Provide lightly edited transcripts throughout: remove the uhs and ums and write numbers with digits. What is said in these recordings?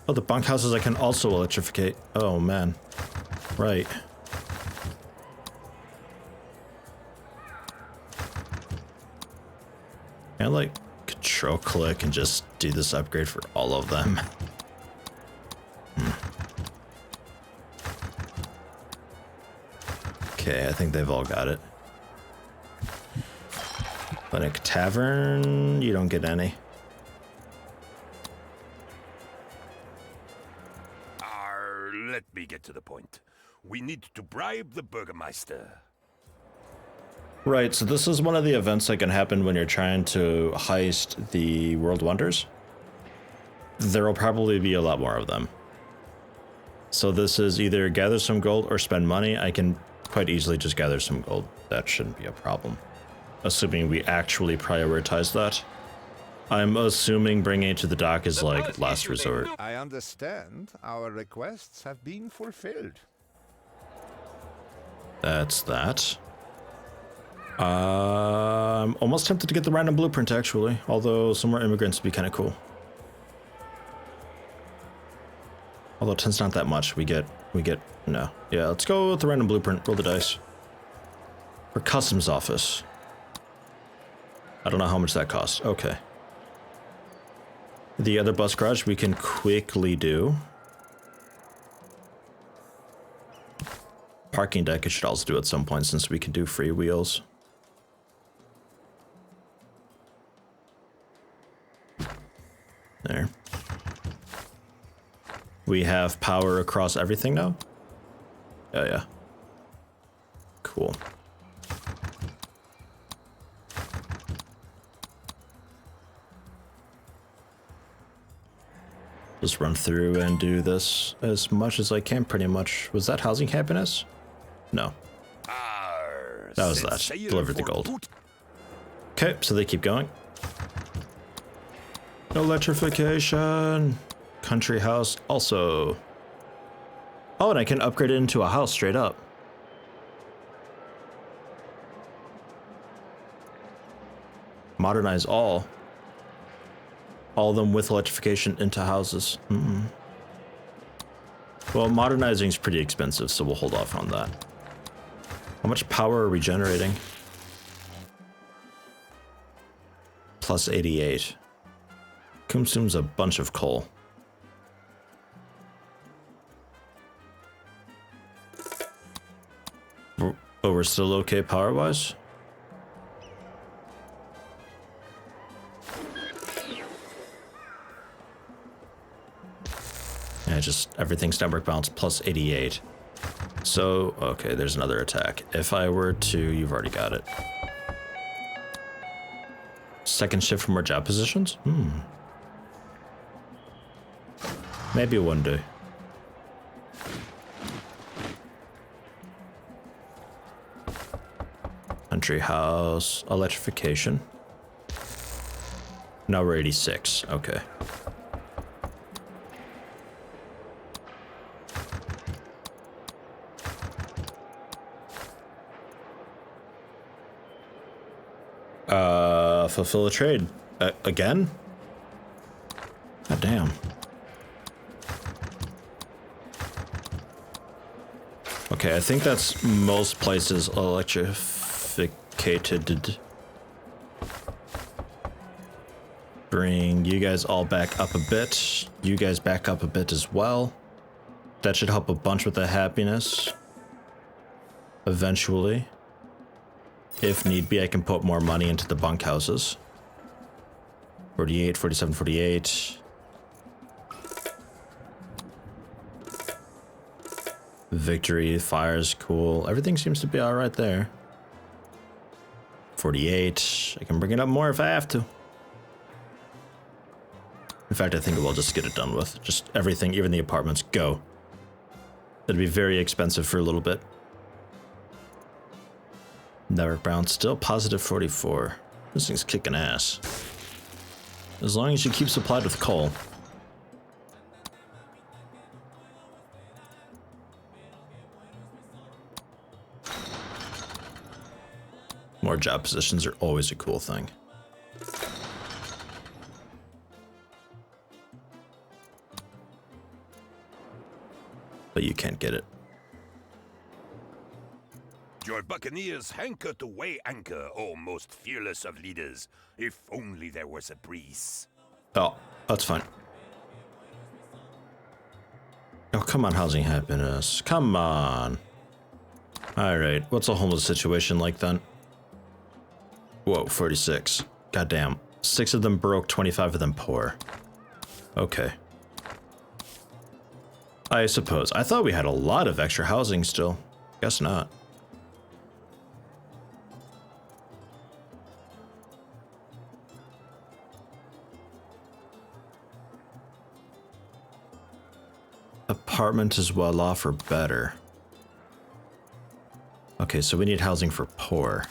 Oh, the bunkhouses I can also electrificate. Oh, man. Right. Can I, like, control-click and just do this upgrade for all of them? Okay, I think they've all got it. Clinic Tavern, you don't get any. Let me get to the point. We need to bribe the Burgermeister. Right, so this is one of the events that can happen when you're trying to heist the World Wonders. There will probably be a lot more of them. So this is either gather some gold or spend money. I can quite easily just gather some gold. That shouldn't be a problem. Assuming we actually prioritize that. I'm assuming bringing it to the dock is like last resort. I understand our requests have been fulfilled. That's that. I'm almost tempted to get the random blueprint actually, although some more immigrants would be kind of cool. Although 10's not that much. We get, no. Yeah, let's go with the random blueprint. Roll the dice. For customs office. I don't know how much that costs. Okay. The other bus garage we can quickly do. Parking deck I should also do at some point since we can do free wheels. There. We have power across everything now? Oh yeah. Cool. Just run through and do this as much as I can, pretty much. Was that housing happiness? No. That was that. Delivered the gold. Okay, so they keep going. Electrification. Country house also. Oh, and I can upgrade it into a house straight up. Modernize all. All of them with electrification into houses. Well, modernizing is pretty expensive, so we'll hold off on that. How much power are we generating? Plus 88. Consumes a bunch of coal. But we're still okay power-wise? Yeah, just everything's network balance plus 88. So, okay, there's another attack. If I were to, you've already got it. Second shift for more job positions? Maybe one day. Country house, electrification. Now we're 86, okay. Fulfill a trade. Again? God damn. Okay, I think that's most places electrificated. Bring you guys all back up a bit. You guys back up a bit as well. That should help a bunch with the happiness. Eventually. If need be, I can put more money into the bunkhouses. 48, 47, 48. Victory, fires, cool. Everything seems to be all right there. 48. I can bring it up more if I have to. In fact, I think we'll just get it done with. Just everything, even the apartments, go. It'll be very expensive for a little bit. Network balance still positive 44. This thing's kicking ass. As long as you keep supplied with coal. More job positions are always a cool thing. but you can't get it. Your buccaneers hanker to weigh anchor, O most fearless of leaders. If only there was a breeze. Oh, that's fine. Oh, come on, housing happiness. Come on. Alright, what's a homeless situation like then? Whoa, 46. Goddamn. 6 of them broke, 25 of them poor. Okay. I suppose. I thought we had a lot of extra housing still. Guess not. Apartment is well off or better. Okay, so we need housing for poor.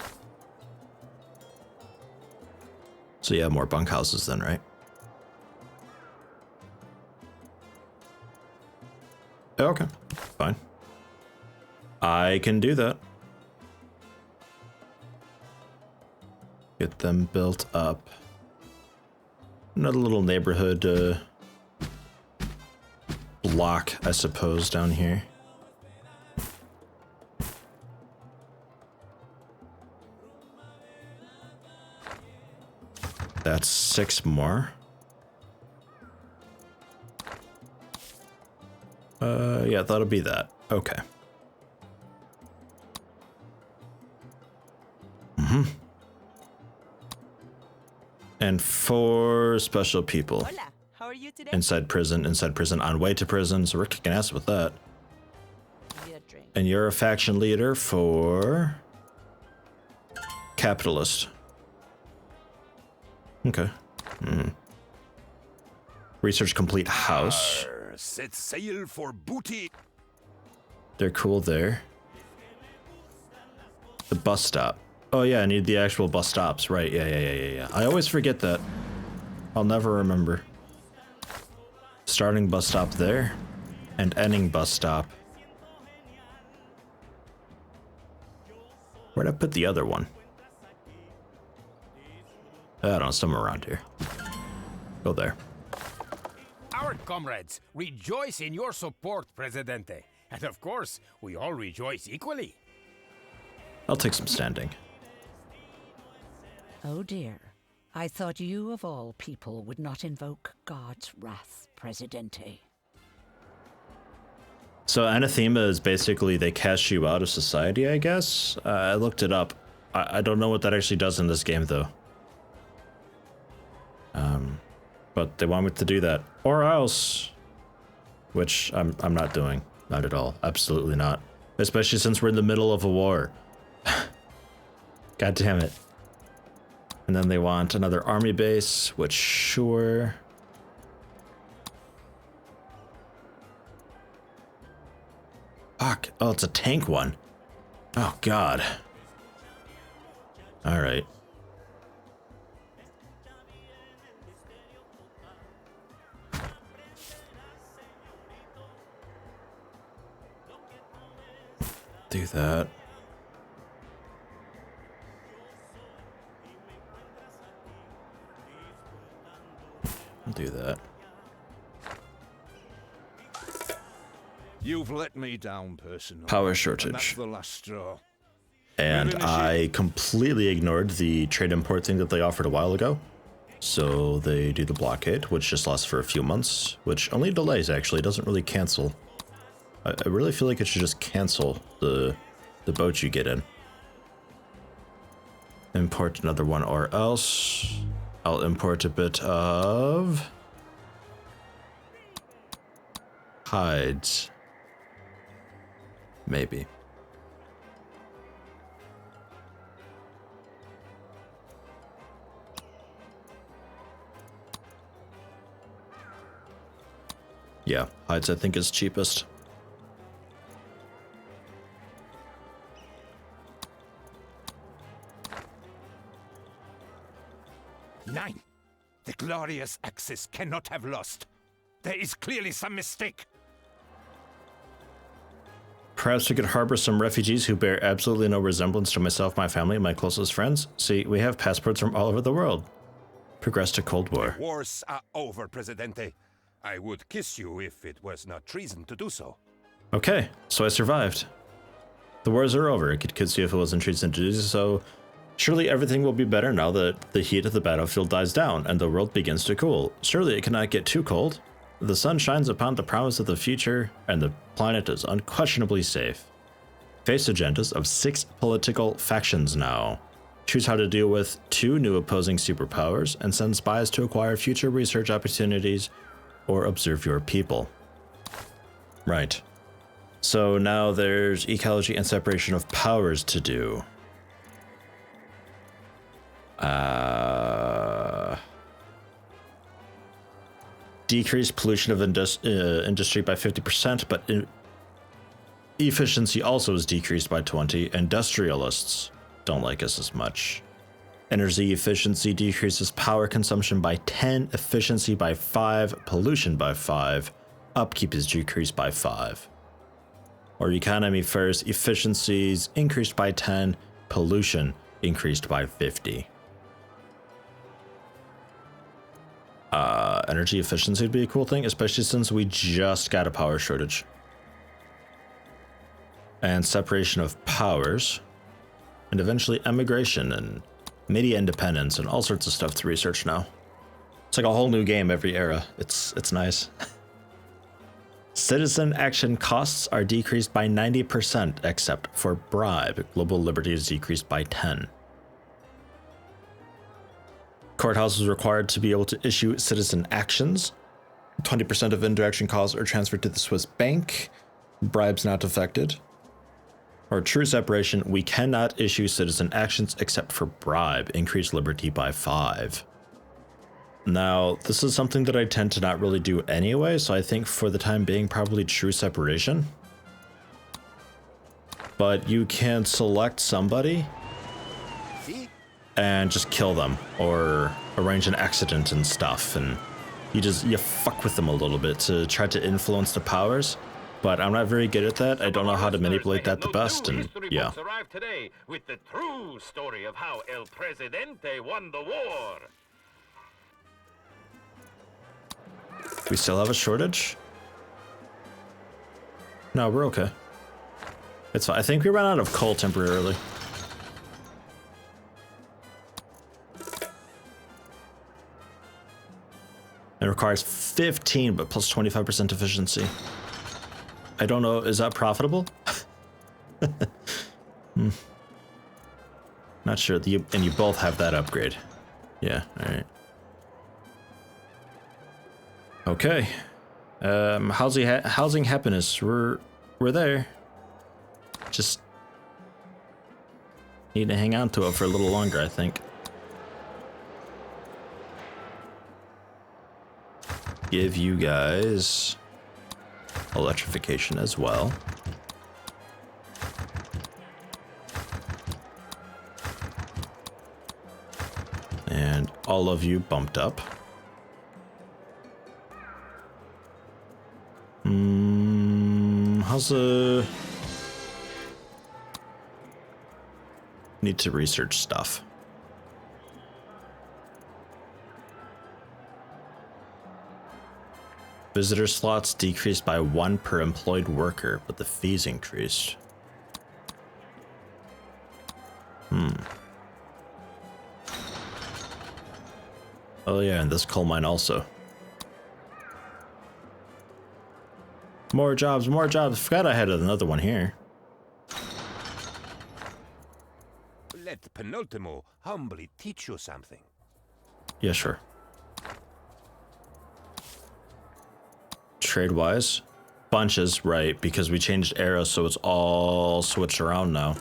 So yeah, more bunkhouses then, right? Okay, fine. I can do that. Get them built up. Another little neighborhood block, I suppose, down here. That's 6 more. Yeah, that'll be that. Okay. And 4 special people. Hola, how are you today? Inside prison, on way to prison, so we're kicking ass with that. Need a drink. And you're a faction leader for... Capitalist. Okay. Research complete house. Set sail for booty. They're cool there. The bus stop. Oh yeah, I need the actual bus stops. Right, yeah. I always forget that. I'll never remember. Starting bus stop there. And ending bus stop. Where'd I put the other one? I don't know, somewhere around here. Go there. Our comrades rejoice in your support, Presidente. And of course, we all rejoice equally. I'll take some standing. Oh dear. I thought you of all people would not invoke God's wrath, Presidente. So anathema is basically they cast you out of society, I guess? I looked it up. I don't know what that actually does in this game, though. But they want me to do that. Or else. Which I'm not doing. Not at all. Absolutely not. Especially since we're in the middle of a war. God damn it. And then they want another army base, which sure. Fuck. Oh, it's a tank one. Oh, God. Alright. Do that. Do that. You've let me down, personally. Power shortage. And that's the last straw. And I completely ignored the trade import thing that they offered a while ago. So they do the blockade, which just lasts for a few months, which only delays actually, it doesn't really cancel. I really feel like it should just cancel the boat you get in. Import another one or else. I'll import a bit of hides. Maybe. Yeah, hides I think is cheapest. Nine. The glorious Axis cannot have lost. There is clearly some mistake. Perhaps we could harbor some refugees who bear absolutely no resemblance to myself, my family, and my closest friends. See, we have passports from all over the world. Progress to Cold War. Wars are over, Presidente. I would kiss you if it was not treason to do so. Okay, so I survived. The wars are over. It could see if it wasn't treason to do so. Surely everything will be better now that the heat of the battlefield dies down and the world begins to cool. Surely it cannot get too cold. The sun shines upon the promise of the future, and the planet is unquestionably safe. Face agendas of 6 political factions now. Choose how to deal with 2 new opposing superpowers, and send spies to acquire future research opportunities or observe your people. Right. So now there's ecology and separation of powers to do. Decrease pollution of industry by 50%, but efficiency also is decreased by 20. Industrialists don't like us as much. Energy efficiency decreases power consumption by 10, efficiency by 5, pollution by 5, upkeep is decreased by 5. Or economy first, efficiencies increased by 10, pollution increased by 50. Energy efficiency would be a cool thing, especially since we just got a power shortage. And separation of powers. And eventually emigration and media independence and all sorts of stuff to research now. It's like a whole new game every era. It's nice. Citizen action costs are decreased by 90% except for bribe. Global liberty is decreased by 10. Courthouse is required to be able to issue citizen actions. 20% of interaction costs are transferred to the Swiss bank. Bribes not affected. Or true separation, we cannot issue citizen actions except for bribe. Increase liberty by 5. Now, this is something that I tend to not really do anyway, so I think for the time being, probably true separation. But you can select somebody and just kill them, or arrange an accident and stuff, and you fuck with them a little bit to try to influence the powers. But I'm not very good at that. I don't know how to manipulate that the best, and yeah. Arrived today with the true story of how El Presidente won the war. We still have a shortage? No, we're okay. It's fine. I think we ran out of coal temporarily. It requires 15, but plus 25% efficiency. I don't know, is that profitable? Not sure. And you both have that upgrade. Yeah, alright. Okay. Housing happiness. We're there. Just need to hang on to it for a little longer, I think. Give you guys electrification as well. And all of you bumped up. How's the... Need to research stuff. Visitor slots decreased by 1 per employed worker, but the fees increased. Oh yeah, and this coal mine also. More jobs, more jobs. Forgot I had another one here. Let Penultimo humbly teach you something. Yeah, sure. Trade-wise, bunches, right, because we changed arrows, so it's all switched around now.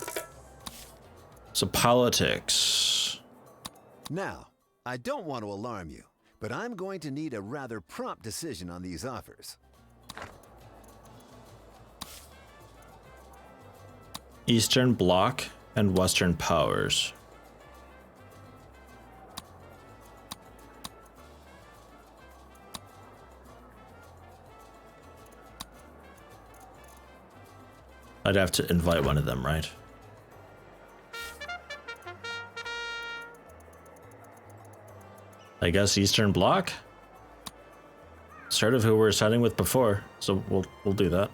So politics. Now, I don't want to alarm you, but I'm going to need a rather prompt decision on these offers. Eastern Bloc and Western Powers. I'd have to invite one of them, right? I guess Eastern Bloc? Sort of who we were siding with before, so we'll do that.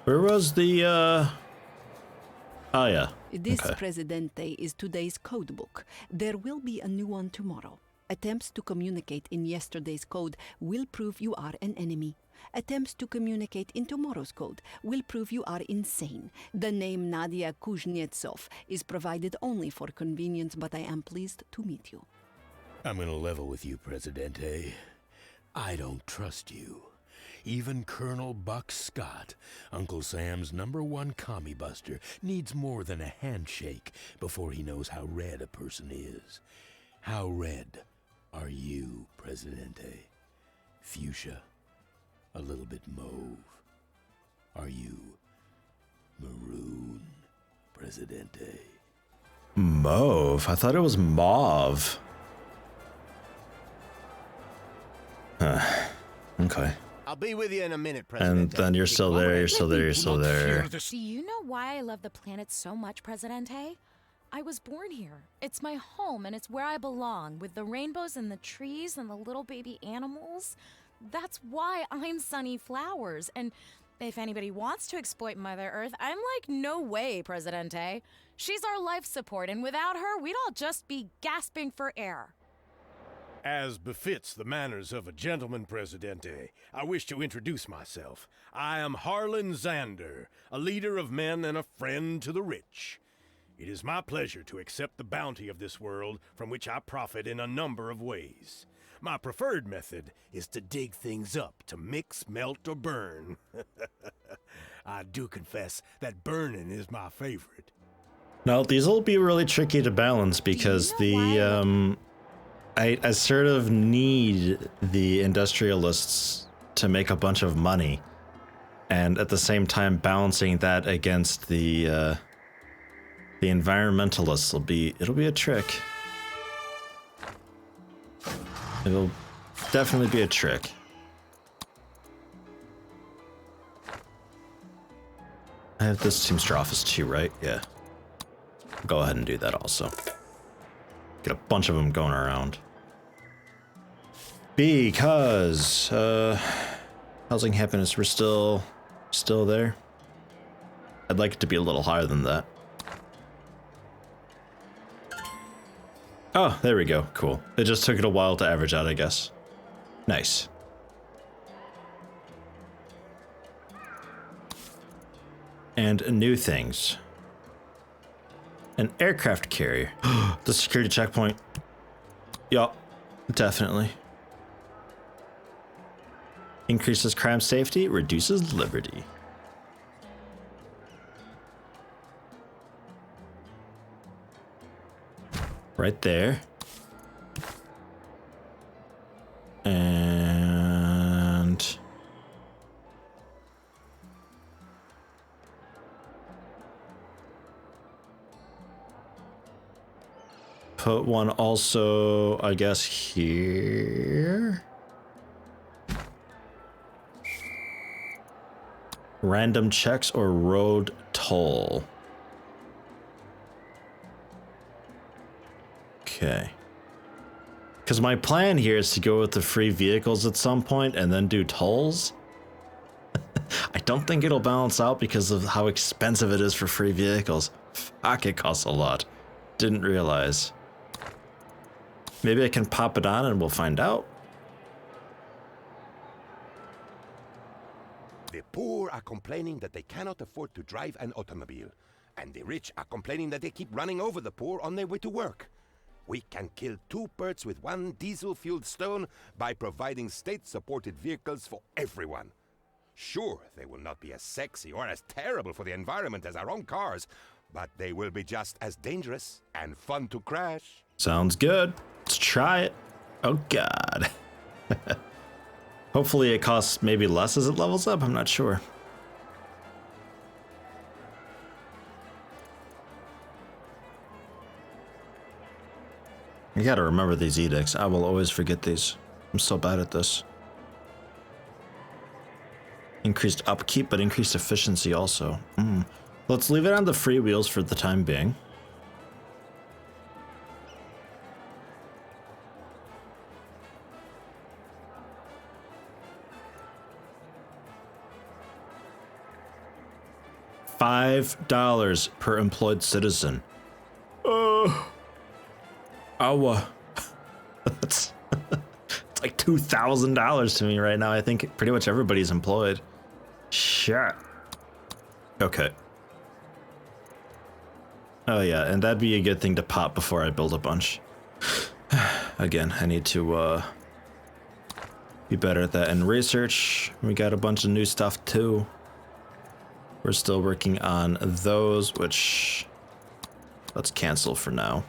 Where was the, Oh, yeah. This Okay. Presidente is today's code book. There will be a new one tomorrow. Attempts to communicate in yesterday's code will prove you are an enemy. Attempts to communicate in tomorrow's code will prove you are insane. The name Nadia Kuznetsov is provided only for convenience, but I am pleased to meet you. I'm gonna level with you, Presidente. I don't trust you. Even Colonel Buck Scott, Uncle Sam's #1 commie buster, needs more than a handshake before he knows how red a person is. How red are you, Presidente? Fuchsia? A little bit mauve? Are you maroon, Presidente? Mauve? I thought it was mauve. Okay. I'll be with you in a minute, President. And then you're still there, you're still there, you're still there. Do you know why I love the planet so much, Presidente? I was born here. It's my home, and it's where I belong, with the rainbows and the trees and the little baby animals. That's why I'm Sunny Flowers. And if anybody wants to exploit Mother Earth, I'm like, no way, Presidente. She's our life support, and without her, we'd all just be gasping for air. As befits the manners of a gentleman, Presidente, I wish to introduce myself. I am Harlan Zander, a leader of men and a friend to the rich. It is my pleasure to accept the bounty of this world, from which I profit in a number of ways. My preferred method is to dig things up, to mix, melt, or burn. I do confess that burning is my favorite. Now, these will be really tricky to balance because I sort of need the industrialists to make a bunch of money, and at the same time balancing that against the environmentalists it'll be a trick. It'll definitely be a trick. I have this Teamster office too, right? Yeah. Go ahead and do that also. Get a bunch of them going around. Because housing happiness, we're still there. I'd like it to be a little higher than that. Oh, there we go. Cool. It just took it a while to average out, I guess. Nice. And new things. An aircraft carrier. The security checkpoint. Yup, definitely. Increases crime safety, reduces liberty. Right there. And put one also, I guess, here. Random checks or road toll. Okay. Because my plan here is to go with the free vehicles at some point and then do tolls. I don't think it'll balance out because of how expensive it is for free vehicles. Fuck, it costs a lot. Didn't realize. Maybe I can pop it on and we'll find out. The poor are complaining that they cannot afford to drive an automobile, and the rich are complaining that they keep running over the poor on their way to work. We can kill two birds with one diesel-fueled stone by providing state-supported vehicles for everyone. Sure, they will not be as sexy or as terrible for the environment as our own cars, but they will be just as dangerous and fun to crash. Sounds good. Let's try it. Oh god. Hopefully it costs maybe less as it levels up, I'm not sure. You gotta remember these edicts. I will always forget these. I'm so bad at this. Increased upkeep, but increased efficiency also. Let's leave it on the free wheels for the time being. $5 per employed citizen. That's it's like $2,000 to me right now. I think pretty much everybody's employed. Shit. Okay. Oh yeah, and that'd be a good thing to pop before I build a bunch. Again, I need to be better at that. And research, we got a bunch of new stuff too. We're still working on those, which let's cancel for now.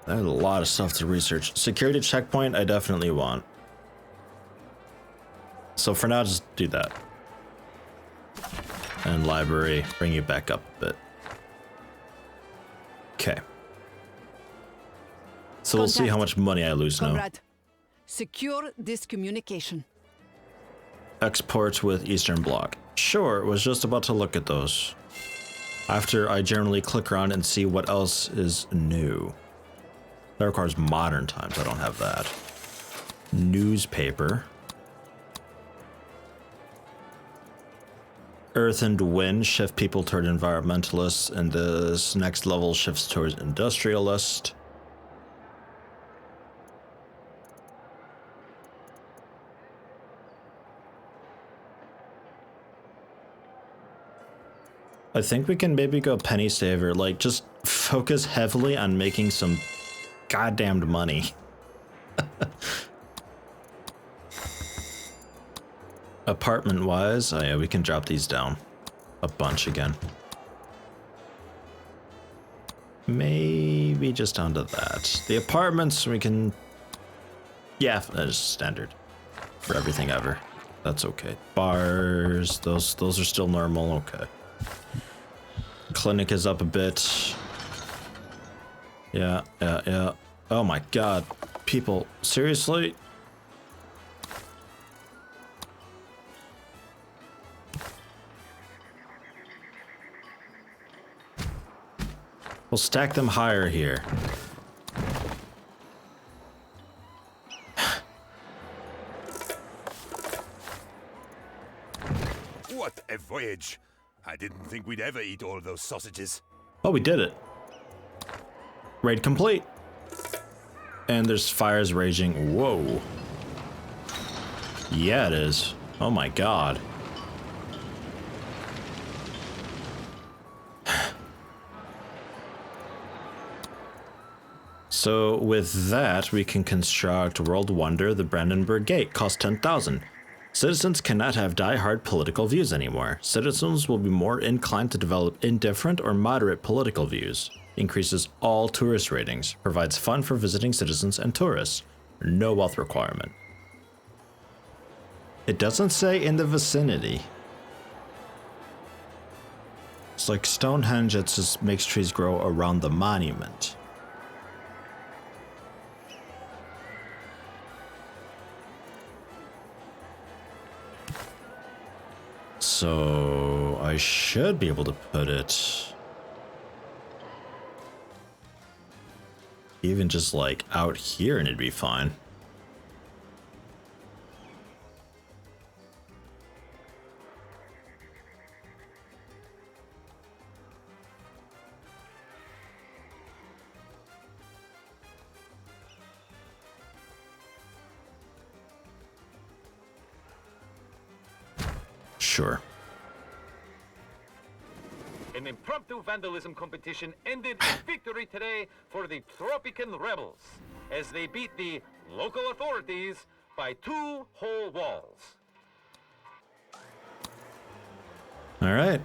There's a lot of stuff to research. Security checkpoint, I definitely want. So for now, just do that. And library, bring you back up a bit. Okay. So we'll see how much money I lose now. Comrade, secure this communication. Export with Eastern Bloc. Sure, was just about to look at those. After I generally click around and see what else is new. That requires modern times, I don't have that. Newspaper. Earth and Wind shift people toward environmentalists, and this next level shifts towards industrialist. I think we can maybe go penny saver, like just focus heavily on making some goddamned money. Apartment wise, oh yeah, we can drop these down a bunch again. Maybe just down to that. The apartments we can, yeah, that's standard for everything ever. That's okay. Bars, those are still normal. Okay. Clinic is up a bit. Yeah. Oh my god. People, seriously? We'll stack them higher here. What a voyage! I didn't think we'd ever eat all those sausages. Oh, we did it. Raid complete. And there's fires raging. Whoa. Yeah, it is. Oh my god. So with that, we can construct World Wonder, the Brandenburg Gate. Cost 10,000. Citizens cannot have die-hard political views anymore. Citizens will be more inclined to develop indifferent or moderate political views. Increases all tourist ratings. Provides fun for visiting citizens and tourists. No wealth requirement. It doesn't say in the vicinity. It's like Stonehenge, it just makes trees grow around the monument. So I should be able to put it even just like out here and it'd be fine. Sure. An impromptu vandalism competition ended in victory today for the Tropican rebels, as they beat the local authorities by 2 whole walls. All right.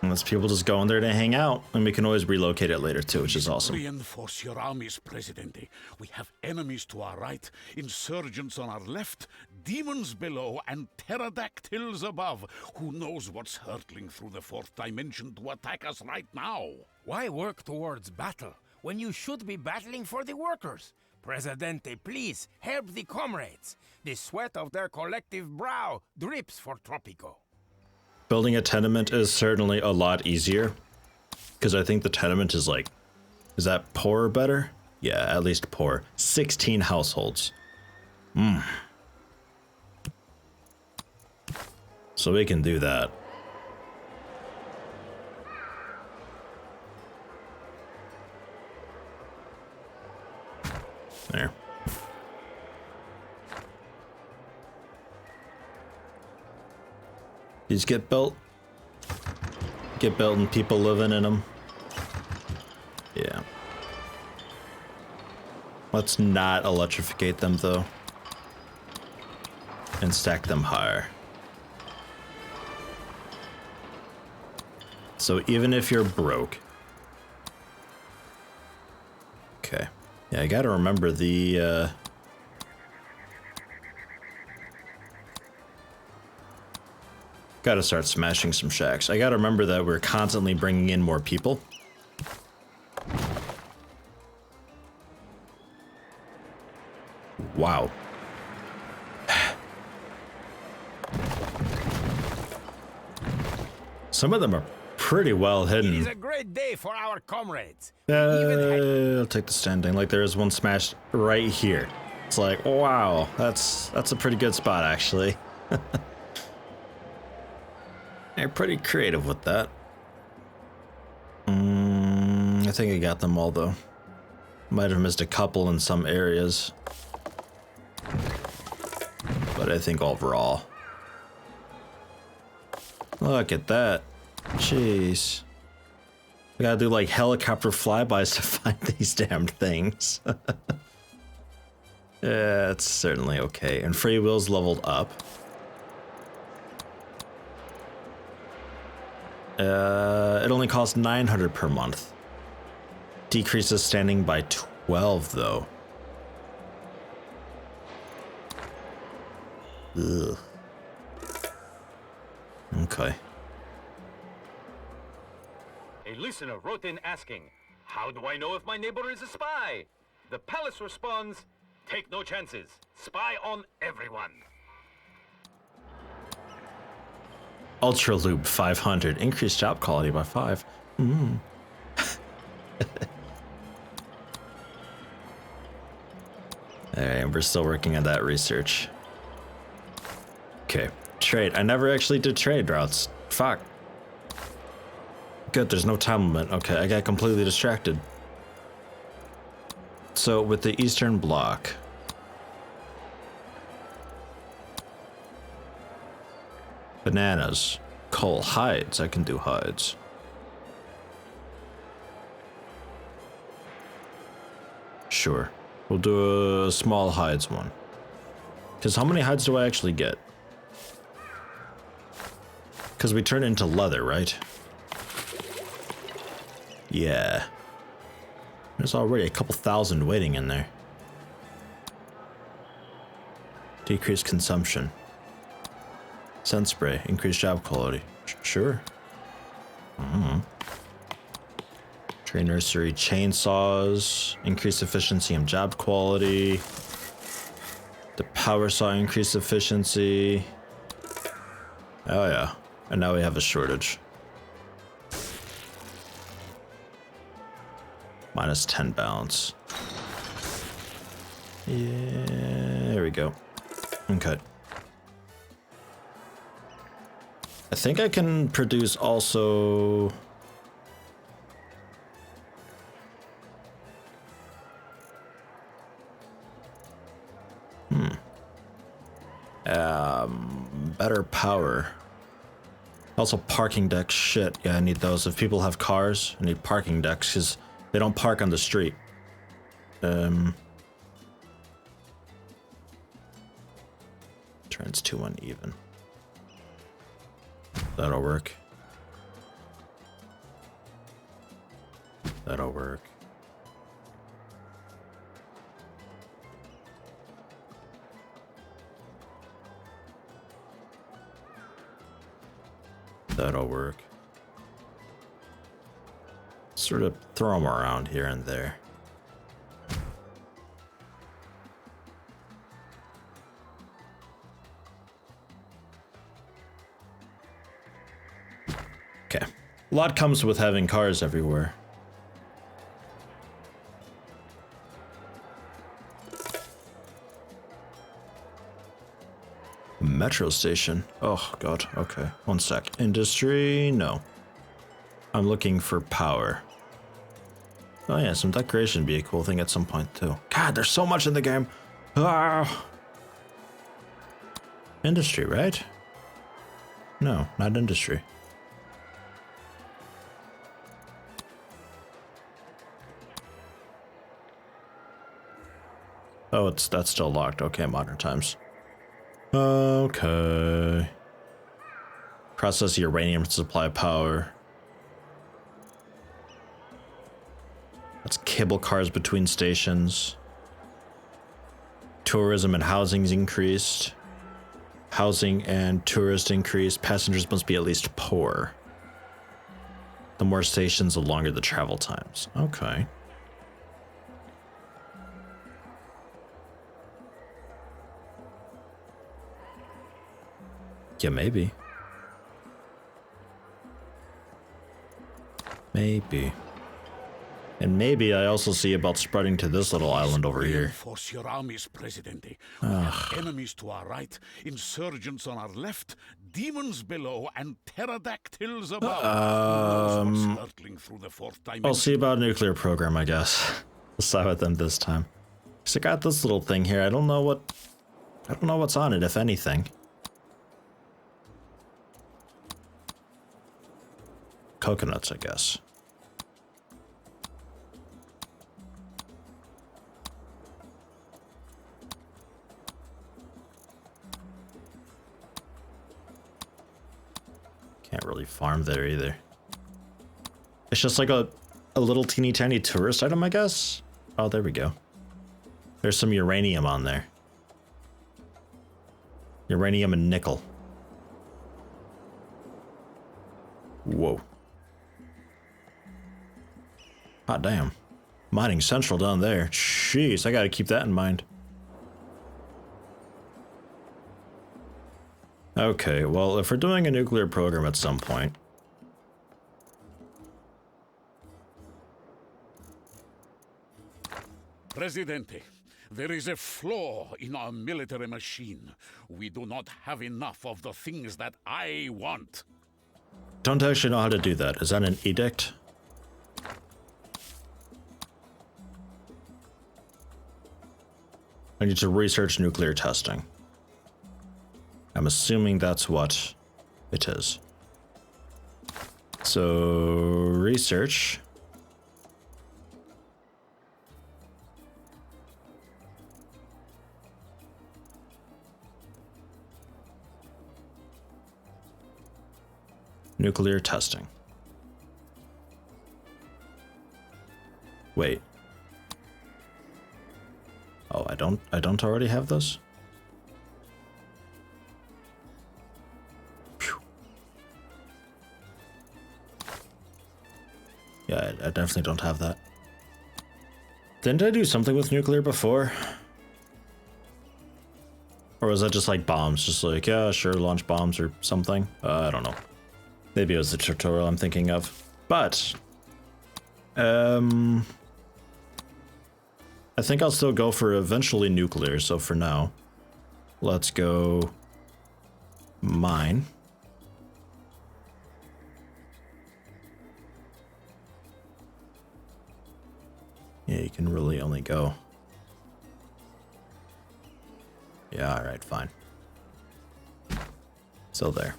Unless people just go in there to hang out, and we can always relocate it later too, which is awesome. Reinforce your armies, Presidente. We have enemies to our right, insurgents on our left, demons below, and pterodactyls above. Who knows what's hurtling through the 4th dimension to attack us right now? Why work towards battle when you should be battling for the workers? Presidente, please help the comrades. The sweat of their collective brow drips for Tropico. Building a tenement is certainly a lot easier, because I think the tenement is like Is that poor or better? Yeah, at least poor. 16 households. So we can do that. There. These get built. Get built and people living in them. Yeah. Let's not electrificate them though. And stack them higher. So even if you're broke. Okay. Yeah, I gotta remember the gotta start smashing some shacks. I gotta remember that we're constantly bringing in more people. Wow. Some of them are pretty well hidden. It is a great day for our comrades. I'll take the standing. Like there is one smashed right here. It's like, wow, that's a pretty good spot actually. They're pretty creative with that. I think I got them all though. Might have missed a couple in some areas. But I think overall. Look at that. Jeez. I gotta do like helicopter flybys to find these damn things. Yeah, it's certainly okay. And free will's leveled up. It only costs 900 per month. Decreases standing by 12 though. Ugh. Okay. A listener wrote in asking, how do I know if my neighbor is a spy? The palace responds, take no chances. Spy on everyone. Ultra Loop 500. Increased job quality by 5. Alright, we're still working on that research. Okay. Trade. I never actually did trade routes. Fuck. Good, there's no time limit. Okay, I got completely distracted. So with the Eastern Bloc. Bananas. Coal. Hides. I can do hides. Sure. We'll do a small hides one. Because how many hides do I actually get? Because we turn into leather, right? Yeah. There's already a couple thousand waiting in there. Decrease consumption. Scent spray. Increase job quality. Sure. Tree nursery chainsaws. Increase efficiency and job quality. The power saw increase efficiency. Oh yeah. And now we have a shortage. Minus 10 balance. Yeah, there we go. Okay. I think I can produce also... better power. Also parking decks, shit. Yeah, I need those. If people have cars, I need parking decks because they don't park on the street. Turns too uneven. That'll work. That'll work. That'll work. Sort of throw them around here and there. Okay. A lot comes with having cars everywhere. Metro station. Oh, God. Okay. One sec. Industry? No. I'm looking for power. Oh, yeah. Some decoration would be a cool thing at some point, too. God, there's so much in the game. Ah. Industry, right? No, not industry. Oh, that's still locked. Okay, modern times. Okay. Process uranium to supply power. That's cable cars between stations. Tourism and housing's increased. Housing and tourist increased. Passengers must be at least poor. The more stations, the longer the travel times. Okay. Yeah, maybe. Maybe. And maybe I also see about spreading to this little island over here. Reinforce your armies, Presidente. We have enemies to our right, insurgents on our left, demons below, and pterodactyls above. Who knows what's hurtling through the fourth dimension? I'll see about a nuclear program, I guess. We'll side with them this time. So I got this little thing here. I don't know what's on it, if anything. Coconuts, I guess. Can't really farm there either. It's just like a little teeny tiny tourist item, I guess. Oh, there we go. There's some uranium on there. Uranium and nickel. Whoa. Hot damn. Mining Central down there. Jeez, I gotta keep that in mind. Okay, well, if we're doing a nuclear program at some point... Presidente, there is a flaw in our military machine. We do not have enough of the things that I want. Don't actually know how to do that. Is that an edict? I need to research nuclear testing. I'm assuming that's what it is. So, research. Nuclear testing. Wait. Oh, I don't already have this? Phew. Yeah, I definitely don't have that. Didn't I do something with nuclear before? Or was that just like bombs? Just like, yeah, sure, launch bombs or something? I don't know. Maybe it was the tutorial I'm thinking of. But, I think I'll still go for eventually nuclear, so for now, let's go mine. Yeah, you can really only go. Yeah, alright, fine. Still there.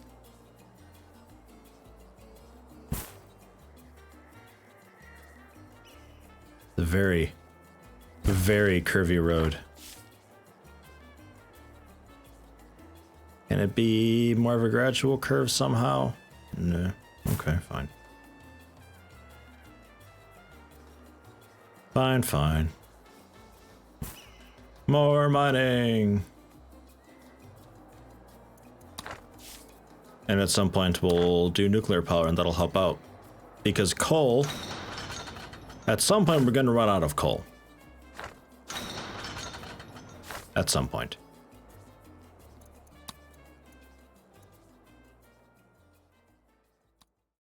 The very, very curvy road. Can it be more of a gradual curve somehow? No. Okay, fine. Fine, fine. More mining! And at some point we'll do nuclear power and that'll help out. Because coal... At some point we're going to run out of coal. At some point.